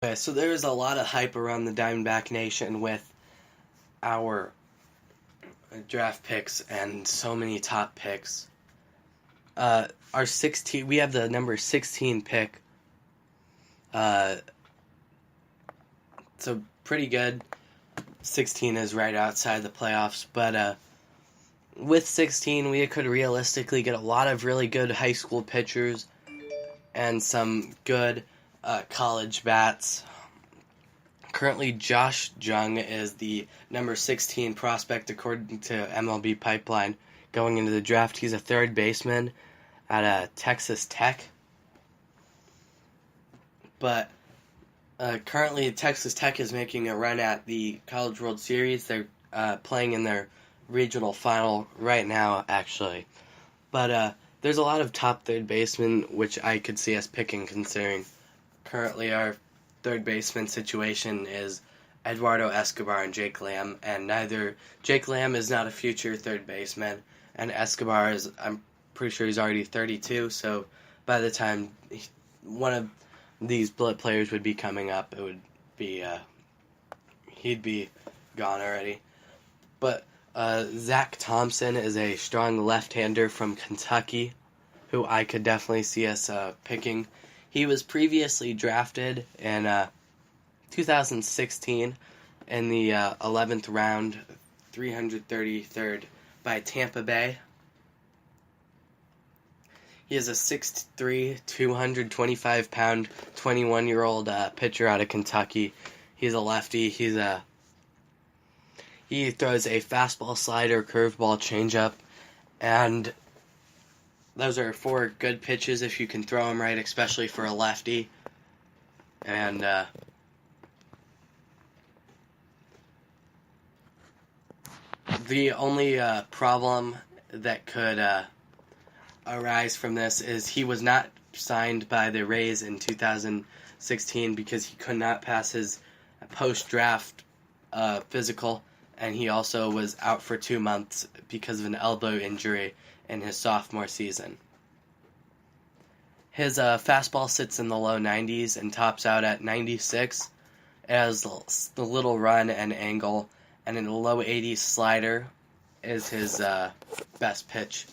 Okay, so there's a lot of hype around the Diamondback Nation with our draft picks and so many top picks. Our 16, we have the number 16 pick. So pretty good. 16 is right outside the playoffs, but with 16, we could realistically get a lot of really good high school pitchers and some good college bats. Currently, Josh Jung is the number 16 prospect according to MLB Pipeline going into the draft. He's a third baseman at Texas Tech. But currently, Texas Tech is making a run at the College World Series. They're playing in their regional final right now, actually. But there's a lot of top third basemen, which I could see us picking, considering currently our third baseman situation is Eduardo Escobar and Jake Lamb, and neither Jake Lamb is not a future third baseman, and Escobar is, I'm pretty sure he's already 32, so by the time one of these players would be coming up, it would be, he'd be gone already. But Zach Thompson is a strong left-hander from Kentucky, who I could definitely see us picking. He was previously drafted in 2016 in the 11th round, 333rd by Tampa Bay. He is a 6'3", 225-pound, 21-year-old pitcher out of Kentucky. He's a lefty. He throws a fastball, slider, curveball, changeup, and those are four good pitches if you can throw them right, especially for a lefty. And the only problem that could arise from this is he was not signed by the Rays in 2016 because he could not pass his post-draft physical, and he also was out for 2 months because of an elbow injury in his sophomore season. His fastball sits in the low 90s and tops out at 96. It has the little run and angle, and in the low 80s slider is his best pitch.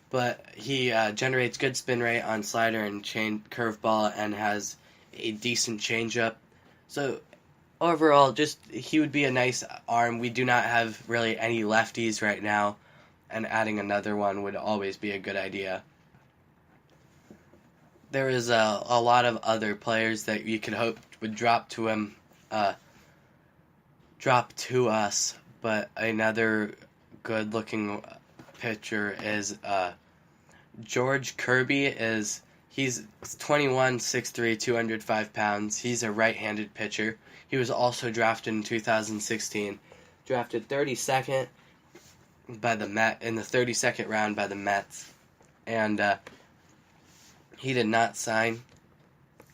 But he generates good spin rate on slider and curveball and has a decent changeup. So overall, just he would be a nice arm. We do not have really any lefties right now, and adding another one would always be a good idea. There is a lot of other players that you could hope would drop to us, but another good-looking pitcher is George Kirby. He's 21, 6'3", 205 pounds. He's a right-handed pitcher. He was also drafted in 2016, drafted 32nd by the in the 32nd round by the Mets, and he did not sign.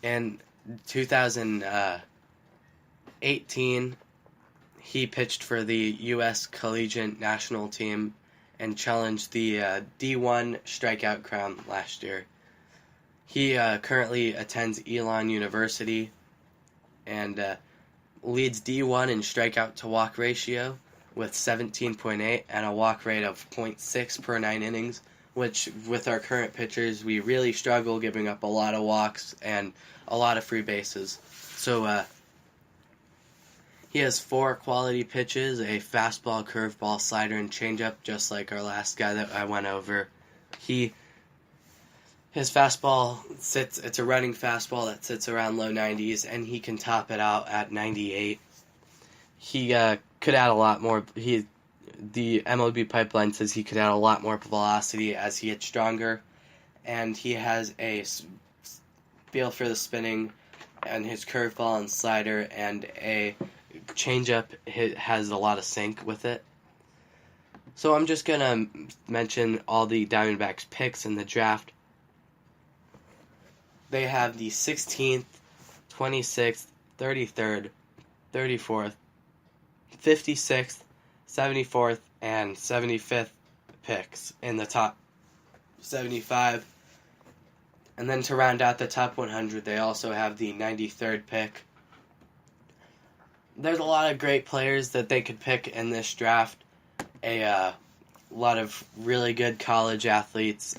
In 2018, he pitched for the U.S. Collegiate National Team and challenged the D1 strikeout crown last year. He currently attends Elon University and leads D1 in strikeout to walk ratio with 17.8 and a walk rate of 0.6 per 9 innings, which with our current pitchers, we really struggle giving up a lot of walks and a lot of free bases. So he has 4 quality pitches, a fastball, curveball, slider, and changeup, just like our last guy that I went over. His fastball it's a running fastball that sits around low 90s, and he can top it out at 98. He could add a lot more. The MLB Pipeline says he could add a lot more velocity as he gets stronger, and he has a feel for the spinning, and his curveball and slider, and a changeup has a lot of sink with it. So I'm just going to mention all the Diamondbacks picks in the draft. They have the 16th, 26th, 33rd, 34th, 56th, 74th, and 75th picks in the top 75. And then to round out the top 100, they also have the 93rd pick. There's a lot of great players that they could pick in this draft. A lot of really good college athletes.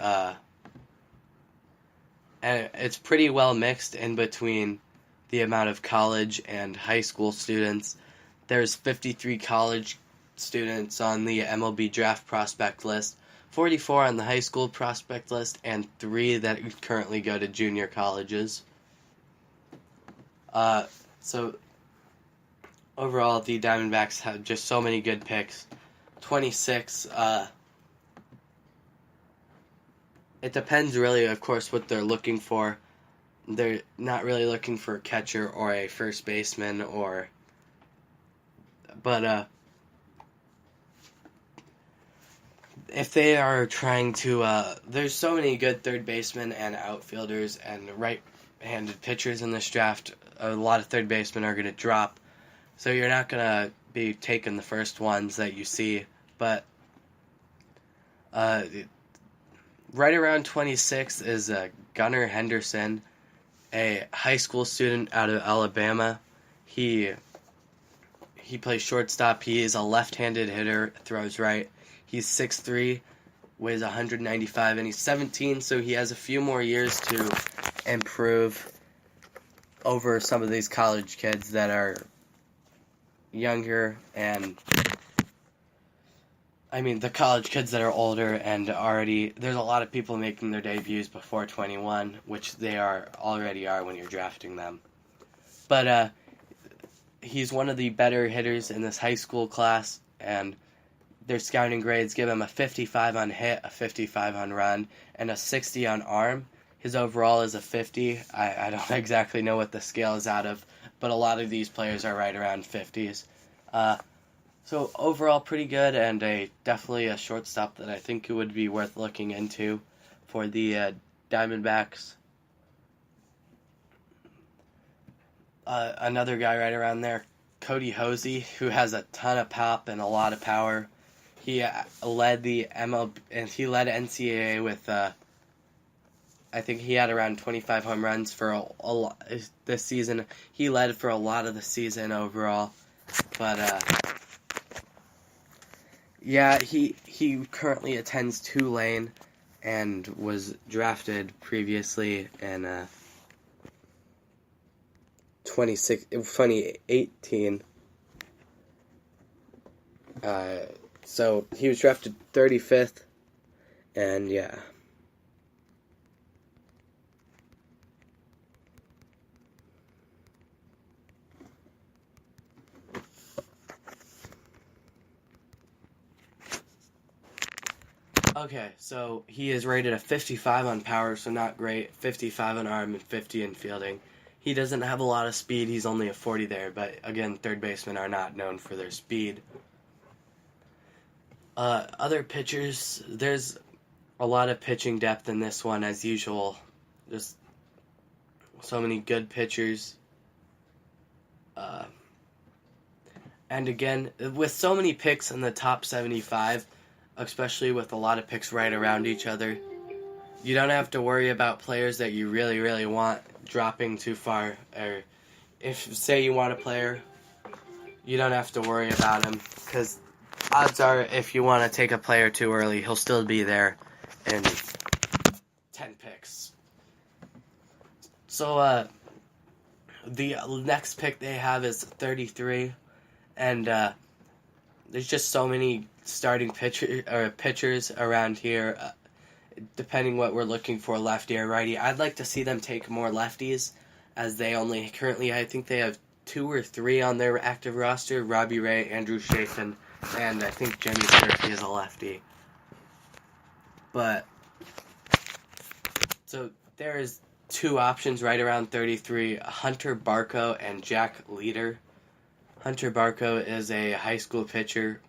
And it's pretty well mixed in between the amount of college and high school students. There's 53 college students on the MLB draft prospect list, 44 on the high school prospect list, and 3 that currently go to junior colleges. So overall, the Diamondbacks have just so many good picks. 26, it depends really, of course, what they're looking for. They're not really looking for a catcher or a first baseman but if they are trying to, there's so many good third basemen and outfielders and right-handed pitchers in this draft. A lot of third basemen are going to drop, so you're not going to be taking the first ones that you see, but right around 26 is Gunnar Henderson, a high school student out of Alabama. He plays shortstop. He is a left-handed hitter, throws right. He's 6'3", weighs 195, and he's 17, so he has a few more years to improve over some of these college kids that are younger, and I mean the college kids that are older and there's a lot of people making their debuts before 21, which they already are when you're drafting them. But he's one of the better hitters in this high school class, and their scouting grades give him a 55 on hit, a 55 on run, and a 60 on arm. His overall is a 50. I don't exactly know what the scale is out of, but a lot of these players are right around 50s. So overall pretty good, and definitely a shortstop that I think it would be worth looking into for the Diamondbacks. Another guy right around there, Cody Hosey, who has a ton of pop and a lot of power. He led the MLB, and he led NCAA with, I think he had around 25 home runs for this season. He led for a lot of the season overall, but yeah, he currently attends Tulane and was drafted previously in 2018. So he was drafted 35th, and yeah. Okay, so he is rated a 55 on power, so not great. 55 on arm and 50 in fielding. He doesn't have a lot of speed. He's only a 40 there, but again, third basemen are not known for their speed. Other pitchers, there's a lot of pitching depth in this one as usual. Just so many good pitchers. And again, with so many picks in the top 75, especially with a lot of picks right around each other, you don't have to worry about players that you really, really want dropping too far. Or if, say, you want a player, you don't have to worry about him, because odds are if you want to take a player too early, he'll still be there in 10 picks. So the next pick they have is 33, and there's just so many starting pitchers around here. Depending what we're looking for, lefty or righty, I'd like to see them take more lefties, as they only currently, I think they have 2 or 3 on their active roster. Robbie Ray, Andrew Chafin, and I think Jimmy Sturkey is a lefty. But so there is 2 options right around 33, Hunter Barco and Jack Leader. Hunter Barco is a high school pitcher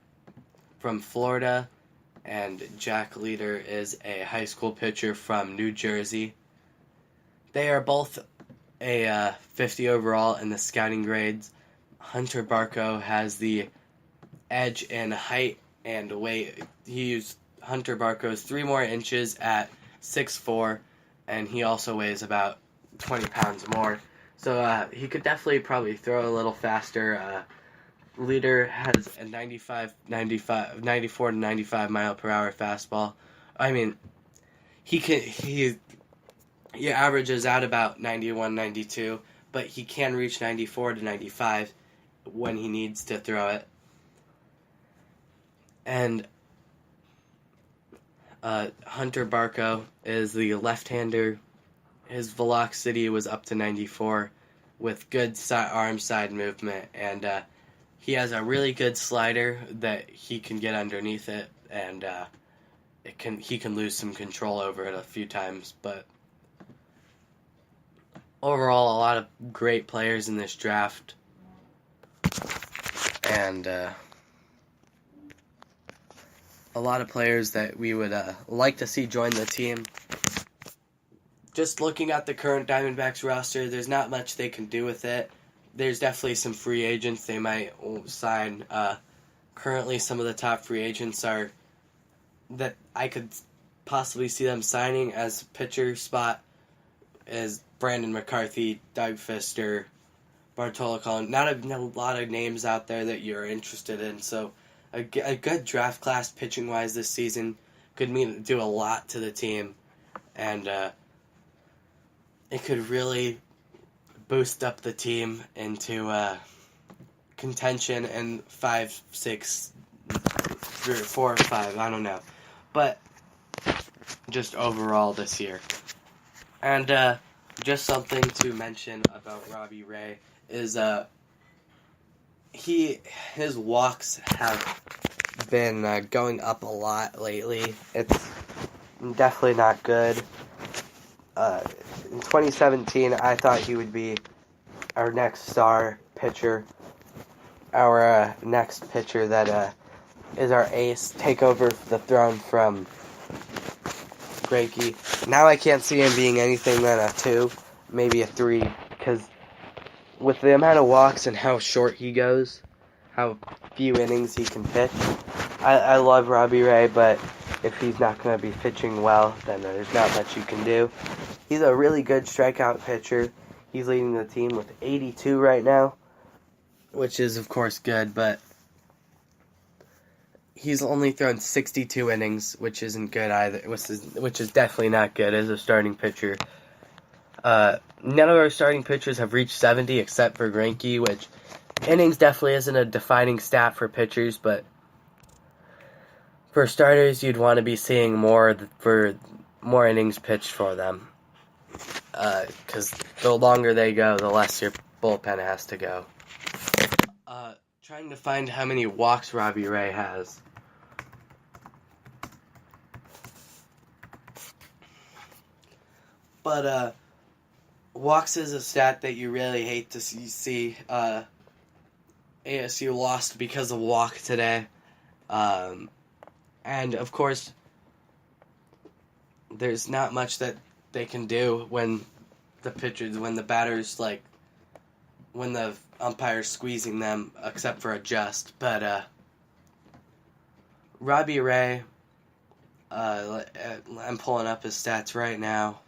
from Florida, and Jack Leader is a high school pitcher from New Jersey. They are both a 50 overall in the scouting grades. Hunter Barco has the edge in height and weight. Hunter Barco is 3 more inches at 6'4", and he also weighs about 20 pounds more. So he could definitely probably throw a little faster. Leader has a 94 to 95 mile per hour fastball. I mean, he averages out about 91, 92, but he can reach 94 to 95 when he needs to throw it. And Hunter Barco is the left-hander. His velocity was up to 94 with good arm side movement, and he has a really good slider that he can get underneath it, and he can lose some control over it a few times. But overall, a lot of great players in this draft, and a lot of players that we would like to see join the team. Just looking at the current Diamondbacks roster, there's not much they can do with it. There's definitely some free agents they might sign. Currently, some of the top free agents are that I could possibly see them signing as pitcher spot is Brandon McCarthy, Doug Fister, Bartolo Colon. Not a lot of names out there that you're interested in. So a good draft class pitching-wise this season could do a lot to the team. And it could really boost up the team into contention and 5, 6, 3, 4, 5. I don't know, but just overall this year. And just something to mention about Robbie Ray is his walks have been going up a lot lately. It's definitely not good. In 2017, I thought he would be our next star pitcher, our next pitcher that is our ace, take over the throne from Greinke. Now I can't see him being anything than a 2, maybe a 3, because with the amount of walks and how short he goes, how few innings he can pitch, I love Robbie Ray, but if he's not going to be pitching well, then there's not much you can do. He's a really good strikeout pitcher. He's leading the team with 82 right now, which is, of course, good, but he's only thrown 62 innings, which isn't good either, which is definitely not good as a starting pitcher. None of our starting pitchers have reached 70 except for Greinke, which innings definitely isn't a defining stat for pitchers, but for starters, you'd want to be seeing more innings pitched for them. Because the longer they go, the less your bullpen has to go. Trying to find how many walks Robbie Ray has. But walks is a stat that you really hate to see. ASU lost because of walk today. And of course, there's not much that they can do when the batter's when the umpire's squeezing them, except for adjust. But Robbie Ray, I'm pulling up his stats right now.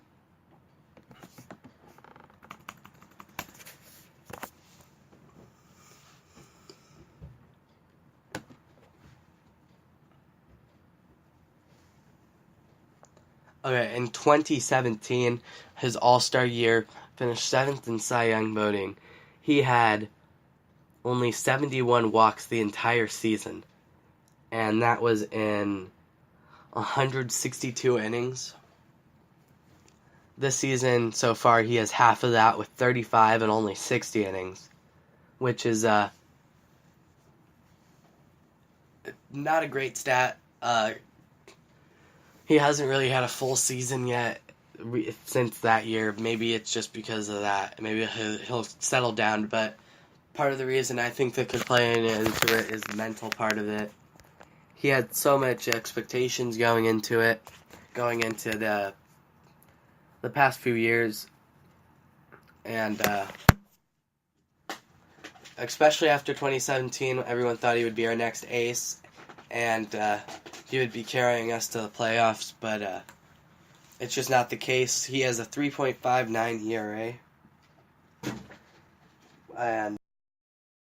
Okay, in 2017, his All-Star year, finished 7th in Cy Young voting. He had only 71 walks the entire season, and that was in 162 innings. This season, so far, he has half of that with 35 and only 60 innings, which is not a great stat. He hasn't really had a full season yet since that year. Maybe it's just because of that. Maybe he'll settle down, but part of the reason I think that could play into it is the mental part of it. He had so much expectations going into the past few years, and especially after 2017, everyone thought he would be our next ace, and he would be carrying us to the playoffs, but It's just not the case. He has a 3.59 ERA. And